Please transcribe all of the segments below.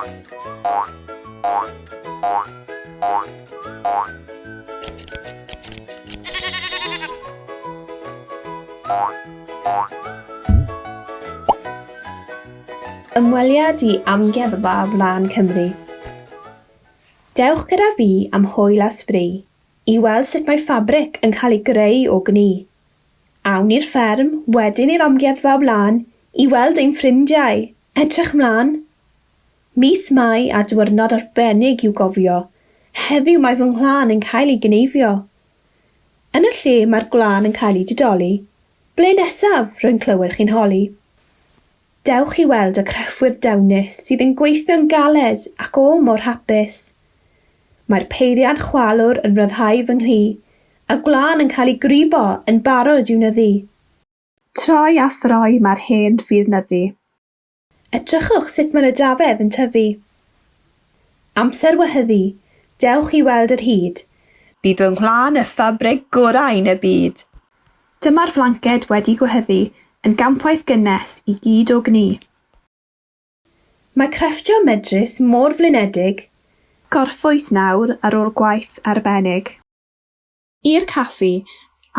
Ymweliad i Amgueddfa Wlân Cymru. Dewch gyda fi am hwyl a sbri, i weld sut mae ffabric yn cael ei greu o gni. Awn i'r fferm, wedyn i'r Amgueddfa Wlân, i weld ein ffrindiau, edrych mlaen. Mis Mai a diwrnod arbennig i'w gofio, heddiw mae fy nghlân yn cael ei gneifio. Yn y lle mae'r gwlân yn cael ei didoli, ble nesaf rwy'n clywed chi'n holi? Dewch i weld y crefftwyr dawnus sydd yn gweithio'n galed ac o mor hapus. Mae'r peiriant chwalwr yn ryddhau fy nghi, y gwlân yn cael ei gribo yn barod i'w nyddu. Troi a throi mae'r hen ffyrnyddu. Edrychwch sut mae'r ydafedd yn tyfu. Amser wehyddu, dewch i weld yr hyd. Bydd fy nghlân y ffabrig gorau yn y byd. Dyma'r flanced wedi gwehyddu, yn gampwaith gynnes i gyd o gni. Mae crefftio medrus mor flinedig, gorffwys nawr ar ôl gwaith arbennig. I'r caffi,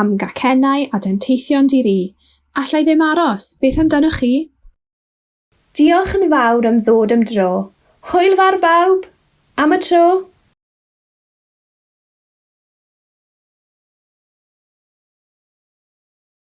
am gacennau a denteithion diri, allai ddim aros, beth amdanoch chi? Diolch yn fawr am ddod am dro. Hwyl fawr bawb, am y tro.